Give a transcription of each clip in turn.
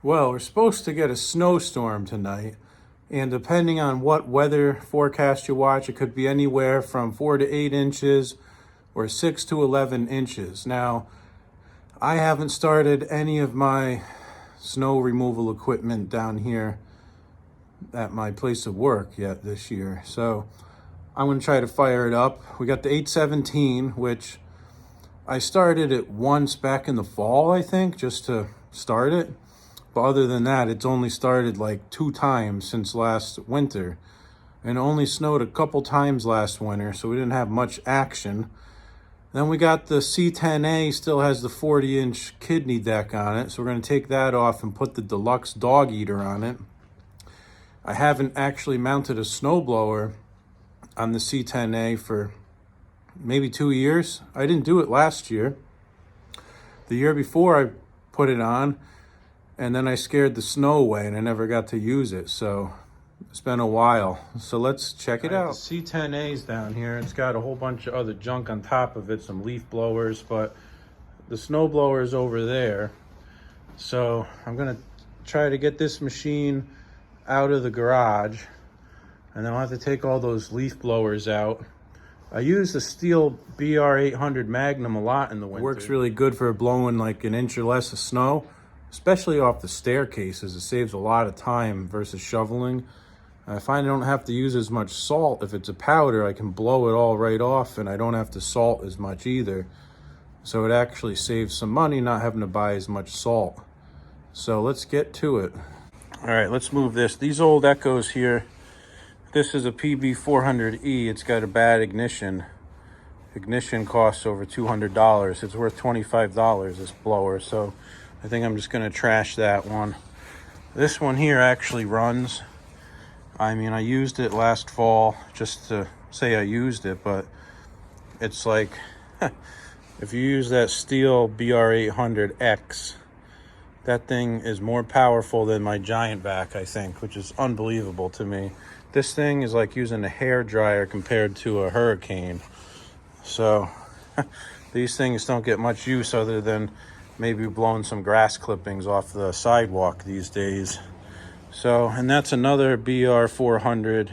Well, we're supposed to get a snowstorm tonight, and depending on what weather forecast you watch, it could be anywhere from 4 to 8 inches or 6 to 11 inches. Now, I haven't started any of my snow removal equipment down here at my place of work yet this year, so I'm going to try to fire it up. We got the 817, which I started it once back in the fall, I think, just to start it. But other than that, it's only started like 2 times since last winter. And it only snowed a couple times last winter, so we didn't have much action. Then we got the C10A, still has the 40-inch kidney deck on it. So we're going to take that off and put the deluxe dog eater on it. I haven't actually mounted a snowblower on the C10A for maybe 2 years. I didn't do it last year. The year before I put it on, and then I scared the snow away and I never got to use it. So it's been a while. So let's check it out. The C10A's down here. It's got a whole bunch of other junk on top of it, some leaf blowers, but the snow blower is over there. So I'm gonna try to get this machine out of the garage, and then I'll have to take all those leaf blowers out. I use the steel BR800 Magnum a lot in the winter. It works really good for blowing like an inch or less of snow, especially off the staircases. It saves a lot of time versus shoveling. I find I don't have to use as much salt. If it's a powder, I can blow it all right off, and I don't have to salt as much either. So it actually saves some money not having to buy as much salt. So let's get to it. All right, let's move this. These old Echoes here, this is a PB400E. It's got a bad ignition. Ignition costs over $200. It's worth $25, this blower. So I think I'm just gonna trash that one. This one here actually runs. I mean, I used it last fall just to say I used it, but it's like, if you use that steel BR800X, that thing is more powerful than my giant vac, I think, which is unbelievable to me. This thing is like using a hair dryer compared to a Hurricane. So these things don't get much use other than maybe blowing some grass clippings off the sidewalk these days. So, and that's another BR400,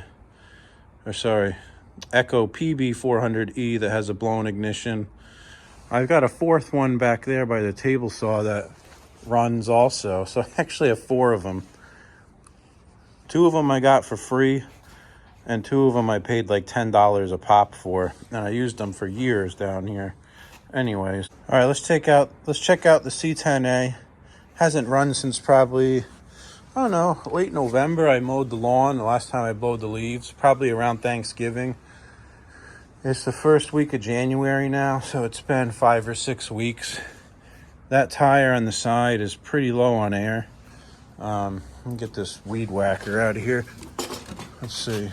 or sorry, Echo PB400E that has a blown ignition. I've got a fourth one back there by the table saw that runs also. So I actually have 4 of them. 2 of them I got for free, and 2 of them I paid like $10 a pop for, and I used them for years down here. Anyways, all right, let's check out the C10A. Hasn't run since probably, I don't know, late November. I mowed the lawn the last time I blowed the leaves, probably around Thanksgiving. It's the first week of January now, so it's been 5 or 6 weeks. That tire on the side is pretty low on air. Let me get this weed whacker out of here. Let's see.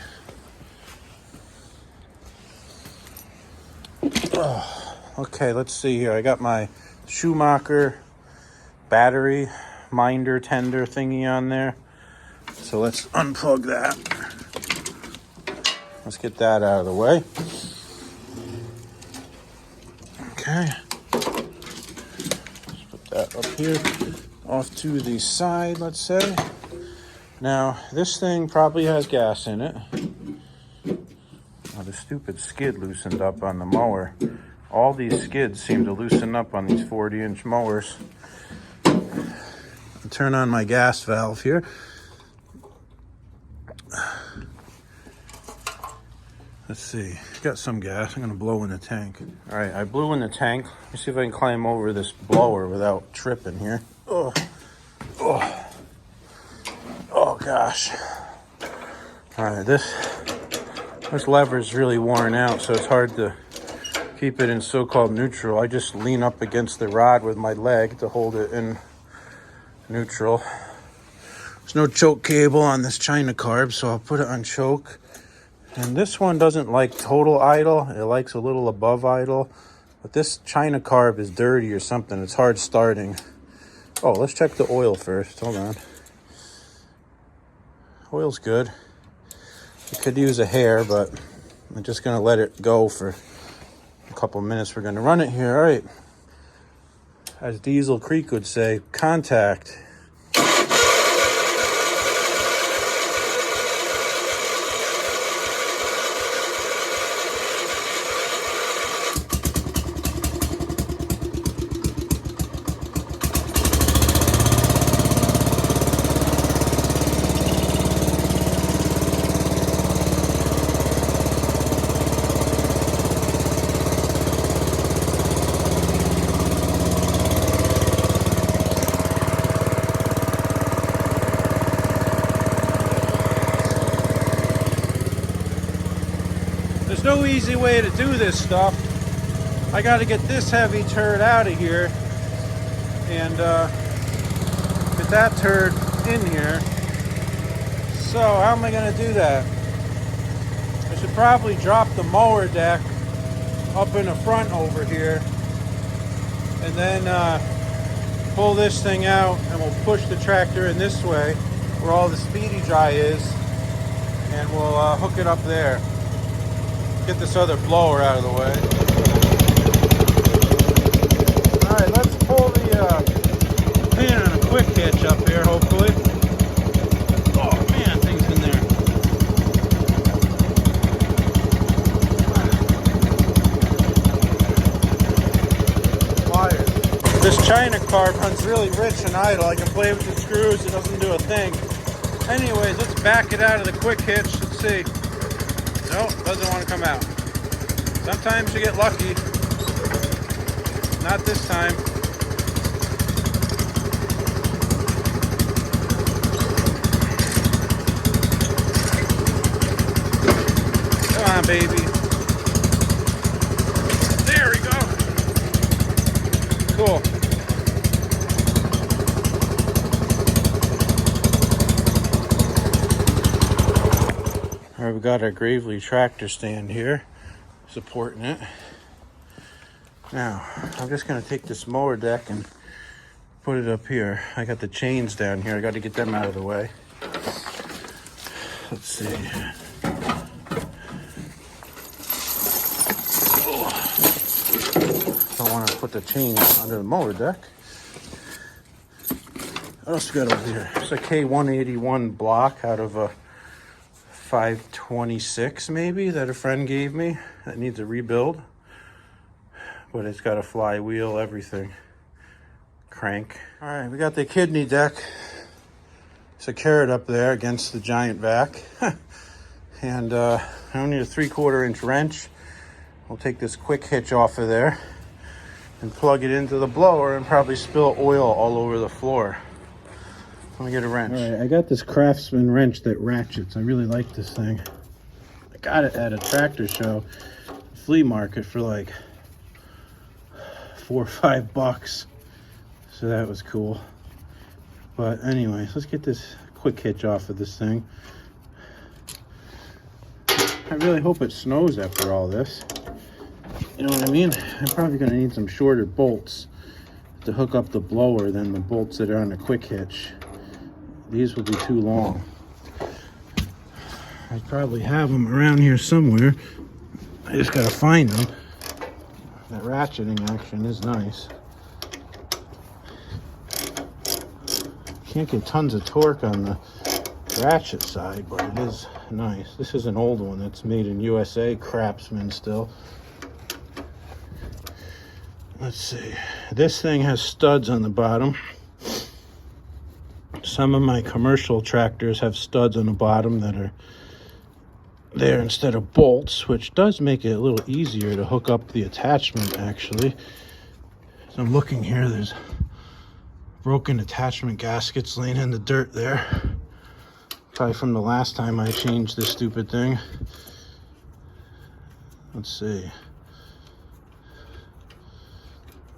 Oh, okay, let's see here. I got my Schumacher battery minder tender thingy on there. So let's unplug that. Let's get that out of the way. Okay. Let's put that up here. Off to the side, let's say. Now, this thing probably has gas in it. Oh, the stupid skid loosened up on the mower. All these skids seem to loosen up on these 40-inch mowers. I'll turn on my gas valve here. Let's see, got some gas. I'm gonna blow in the tank. All right, I blew in the tank. Let me see if I can climb over this blower without tripping here. Oh, oh, oh gosh. All right, this lever is really worn out, so it's hard to keep it in so-called neutral. I just lean up against the rod with my leg to hold it in neutral. There's no choke cable on this China carb, so I'll put it on choke. And this one doesn't like total idle. It likes a little above idle. But this China carb is dirty or something. It's hard starting. Oh, let's check the oil first. Hold on. Oil's good. It could use a hair, but I'm just going to let it go for a couple minutes. We're going to run it here. All right. As Diesel Creek would say, contact. There's no easy way to do this stuff. I got to get this heavy turd out of here and get that turd in here. So how am I going to do that? I should probably drop the mower deck up in the front over here and then pull this thing out, and we'll push the tractor in this way where all the speedy dry is, and we'll hook it up there. Get this other blower out of the way. All right, let's pull the pin on a quick hitch up here, hopefully. Oh man, things in there. Pliers. This China carb runs really rich and idle. I can play with the screws, it doesn't do a thing. Anyways, let's back it out of the quick hitch. Let's see. Nope, doesn't want to come out. Sometimes you get lucky. Not this time. Come on, baby. There we go. Cool. All right, we got our Gravely tractor stand here, supporting it. Now, I'm just gonna take this mower deck and put it up here. I got the chains down here. I got to get them out of the way. Let's see. Don't want to put the chains under the mower deck. What else we got over here? It's a K181 block out of a 526 maybe that a friend gave me that needs a rebuild, but it's got a flywheel, everything, crank. All right, we got the kidney deck secured up there against the giant vac. And I only need a 3/4 inch wrench. We'll take this quick hitch off of there and plug it into the blower and probably spill oil all over the floor. Let me get a wrench. All right, I got this Craftsman wrench that ratchets. I really like this thing. I got it at a tractor show, flea market, for like $4 or $5. So that was cool. But anyways, let's get this quick hitch off of this thing. I really hope it snows after all this. You know what I mean? I'm probably gonna need some shorter bolts to hook up the blower than the bolts that are on the quick hitch. These will be too long. I probably have them around here somewhere. I just gotta find them. That ratcheting action is nice. Can't get tons of torque on the ratchet side, but it is nice. This is an old one that's made in USA, Craftsman still. Let's see. This thing has studs on the bottom. Some of my commercial tractors have studs on the bottom that are there instead of bolts, which does make it a little easier to hook up the attachment, actually. So I'm looking here, there's broken attachment gaskets laying in the dirt there. Probably from the last time I changed this stupid thing. Let's see.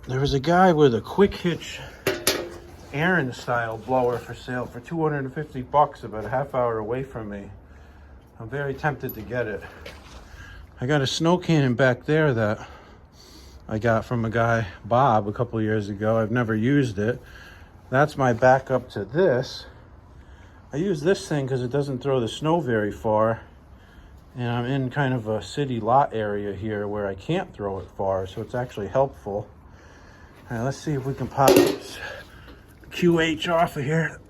There was a guy with a quick hitch Aaron style blower for sale for $250 about a half hour away from me. I'm very tempted to get it. I got a snow cannon back there that I got from a guy, Bob, a couple years ago. I've never used it. That's my backup to this. I use this thing because it doesn't throw the snow very far. And I'm in kind of a city lot area here where I can't throw it far, so it's actually helpful. All right, let's see if we can pop this QH off of here.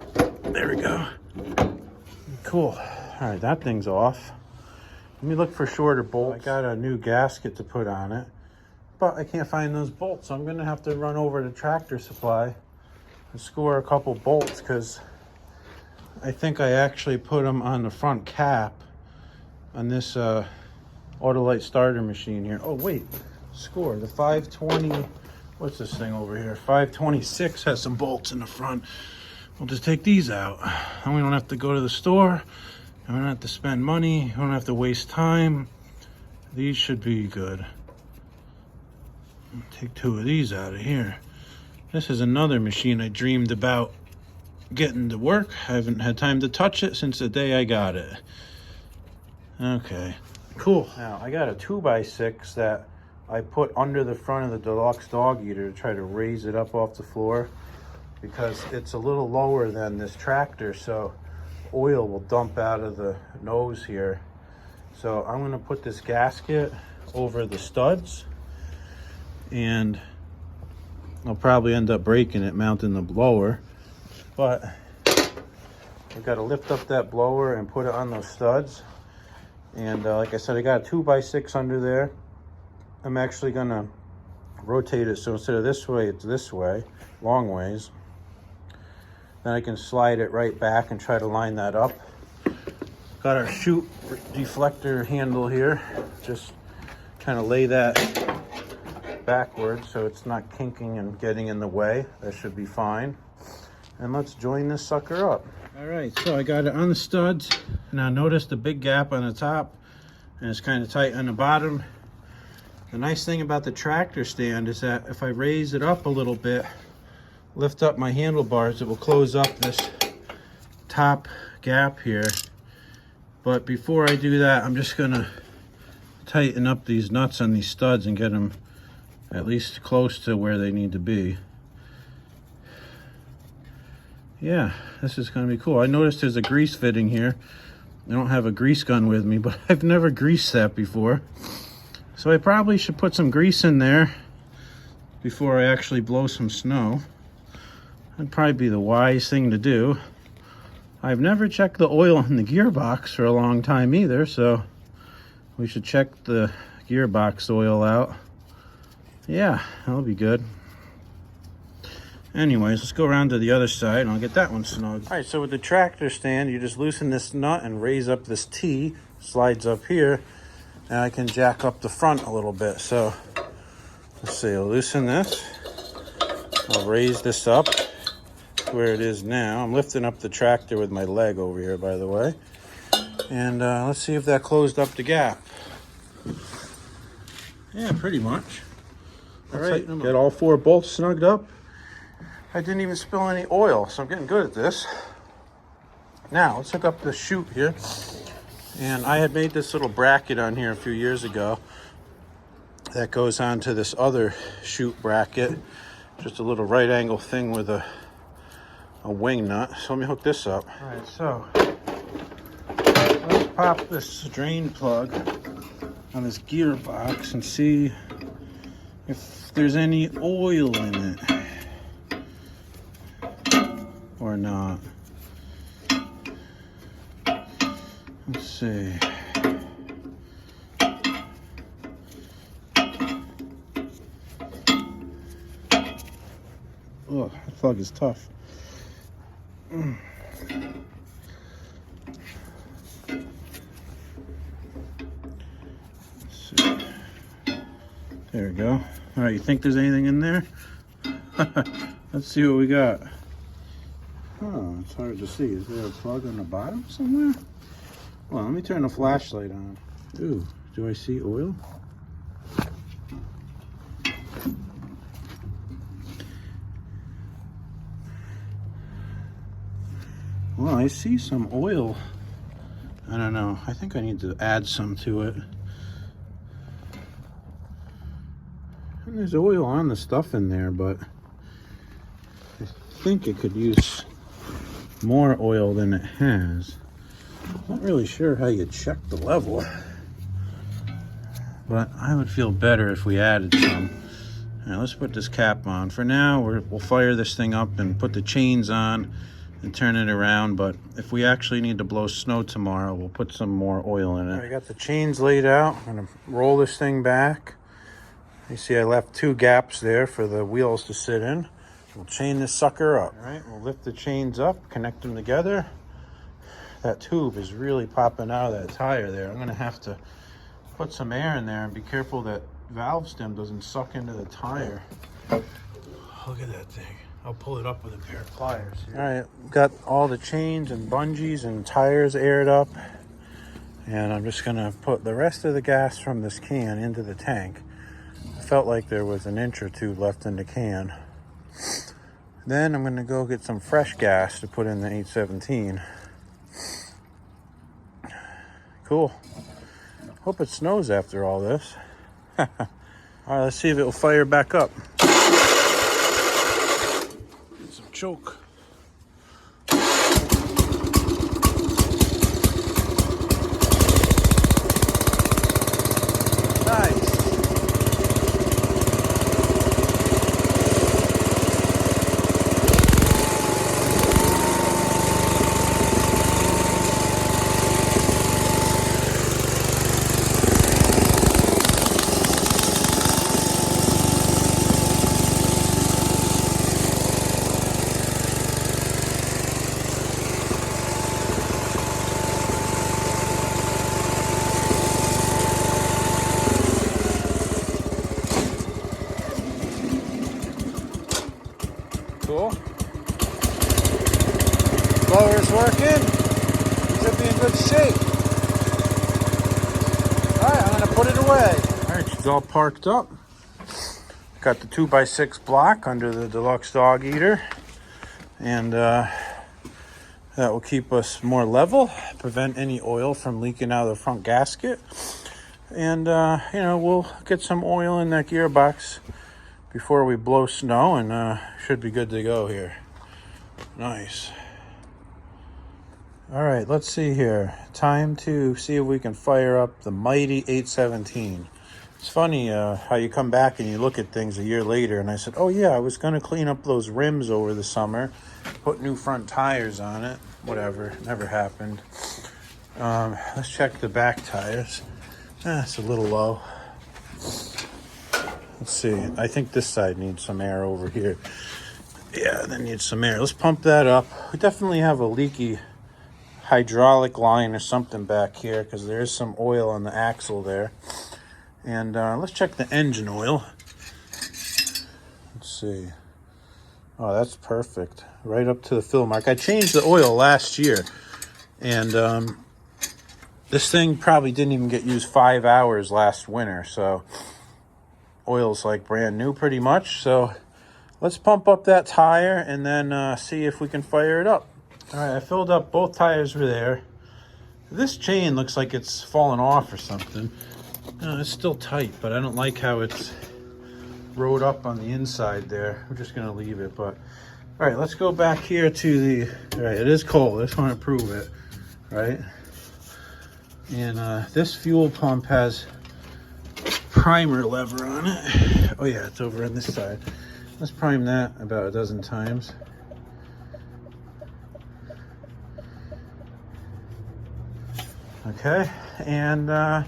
There we go. Cool. All right, that thing's off. Let me look for shorter bolts. I got a new gasket to put on it, but I can't find those bolts. So I'm gonna have to run over to Tractor Supply and score a couple bolts, because I think I actually put them on the front cap on this Autolite starter machine here. Oh wait, score the 520. What's this thing over here? 526 has some bolts in the front. We'll just take these out. And we don't have to go to the store. And we don't have to spend money. We don't have to waste time. these should be good. Take 2 of these out of here. This is another machine I dreamed about getting to work. I haven't had time to touch it since the day I got it. Okay, cool. Now I got a 2x6 that I put under the front of the deluxe dog eater to try to raise it up off the floor because it's a little lower than this tractor, so oil will dump out of the nose here. So I'm gonna put this gasket over the studs, and I'll probably end up breaking it mounting the blower, but I've got to lift up that blower and put it on those studs. And like I said, I got a 2x6 under there. I'm actually gonna rotate it so instead of this way, it's this way, long ways. Then I can slide it right back and try to line that up. Got our chute deflector handle here. Just kind of lay that backwards so it's not kinking and getting in the way. That should be fine. And let's join this sucker up. All right, so I got it on the studs. Now notice the big gap on the top, and it's kind of tight on the bottom. The nice thing about the tractor stand is that if I raise it up a little bit, lift up my handlebars, it will close up this top gap here. But before I do that, I'm just gonna tighten up these nuts on these studs and get them at least close to where they need to be. Yeah, this is gonna be cool. I noticed there's a grease fitting here. I don't have a grease gun with me, but I've never greased that before. So I probably should put some grease in there before I actually blow some snow. That'd probably be the wise thing to do. I've never checked the oil in the gearbox for a long time either, so we should check the gearbox oil out. Yeah, that'll be good. Anyways, let's go around to the other side and I'll get that one snug. All right, so with the tractor stand, you just loosen this nut and raise up this T, slides up here, and I can jack up the front a little bit. So let's see, I'll loosen this. I'll raise this up to where it is now. I'm lifting up the tractor with my leg over here, by the way. And let's see if that closed up the gap. Yeah, pretty much. All right, get all 4 bolts snugged up. I didn't even spill any oil, so I'm getting good at this. Now, let's hook up the chute here. And I had made this little bracket on here a few years ago that goes onto this other chute bracket. Just a little right angle thing with a wing nut. So let me hook this up. All right, so let's pop this drain plug on this gearbox and see if there's any oil in it or not. Let's see. Oh, that plug is tough. Let's see. There we go. All right, you think there's anything in there? Let's see what we got. Oh, it's hard to see. Is there a plug on the bottom somewhere? Well, let me turn the flashlight on. Ooh, do I see oil? Well, I see some oil. I don't know. I think I need to add some to it. And there's oil on the stuff in there, but I think it could use more oil than it has. Not really sure how you check the level, but I would feel better if we added some. Now let's put this cap on. For now, we'll fire this thing up and put the chains on and turn it around, but if we actually need to blow snow tomorrow, we'll put some more oil in it. I got the chains laid out. I'm gonna roll this thing back. You see I left 2 gaps there for the wheels to sit in. We'll chain this sucker up. All right, we'll lift the chains up, connect them together. That tube is really popping out of that tire there. I'm gonna have to put some air in there and be careful that valve stem doesn't suck into the tire. Look at that thing. I'll pull it up with a pair of pliers here. All right, got all the chains and bungees and tires aired up. And I'm just gonna put the rest of the gas from this can into the tank. I felt like there was an inch or two left in the can. Then I'm gonna go get some fresh gas to put in the 817. Cool. Hope it snows after all this. All right, let's see if it'll fire back up. Get some choke. Nice. Cool. Blower's working. Should be in good shape. Alright, I'm gonna put it away. Alright, she's all parked up. Got the 2x6 block under the deluxe dog eater. And that will keep us more level, prevent any oil from leaking out of the front gasket. And you know, we'll get some oil in that gearbox before we blow snow, and should be good to go here. Nice. All right, let's see here. Time to see if we can fire up the mighty 817. It's funny how you come back and you look at things a year later, and I said, oh yeah, I was gonna clean up those rims over the summer, put new front tires on it. Whatever, never happened. Let's check the back tires. It's a little low. Let's see. I think this side needs some air over here. Yeah, that needs some air. Let's pump that up. We definitely have a leaky hydraulic line or something back here because there is some oil on the axle there. And let's check the engine oil. Let's see. Oh, that's perfect. Right up to the fill mark. I changed the oil last year. And this thing probably didn't even get used 5 hours last winter. So oil's like brand new pretty much. So let's pump up that tire and then see if we can fire it up. All right, I filled up, both tires were there. This chain looks like it's fallen off or something. It's still tight, but I don't like how it's rode up on the inside there. We're just gonna leave it, but all right, let's go back here to the, all right, it is cold. I just want to prove it, right? And this fuel pump has primer lever on it. Oh yeah, it's over on this side. Let's prime that about a dozen times. Okay, and I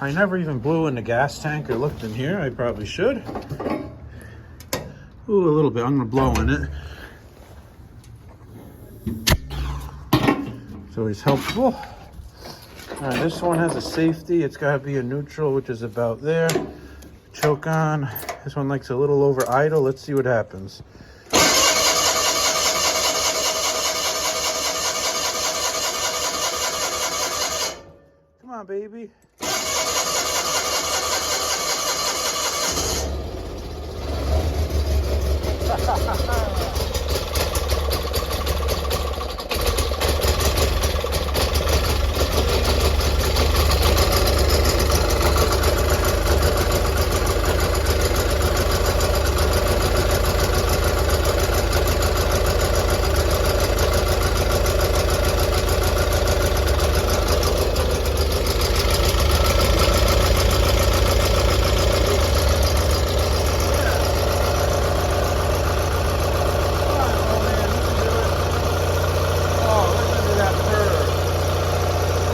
never even blew in the gas tank or looked in here. I probably should. Ooh, a little bit. I'm gonna blow in it. It's always helpful. All right, this one has a safety. It's got to be a neutral, which is about there. Choke on. This one likes a little over idle. Let's see what happens. Come on, baby.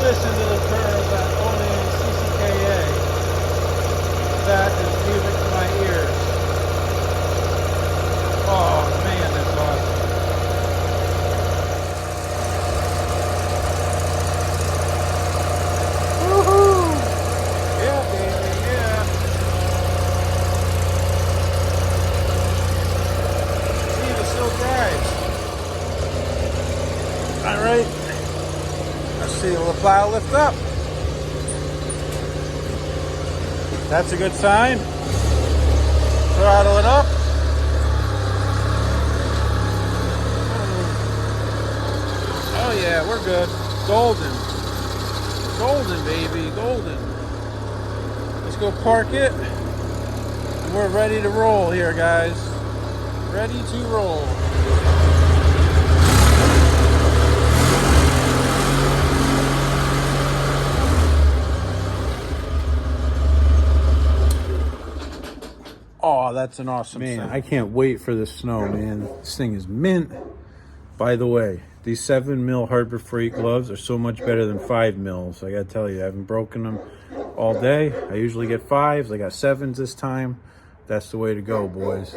Listen to the curve at only CCKA. That is music to my ears. Oh man, that's awesome. Woohoo! Yeah, baby, yeah. See, it still drives. All right. see the plow lift up. That's a good sign. Throttle it up. Oh yeah, we're good. Golden. Golden, baby, golden. Let's go park it. And we're ready to roll here, guys. Ready to roll. Oh, that's an awesome sound. I can't wait for the snow, man. This thing is mint. By the way, these 7mm Harbor Freight gloves are so much better than 5mm. I gotta tell you, I haven't broken them all day. I usually get 5s. I got 7s this time. That's the way to go, boys.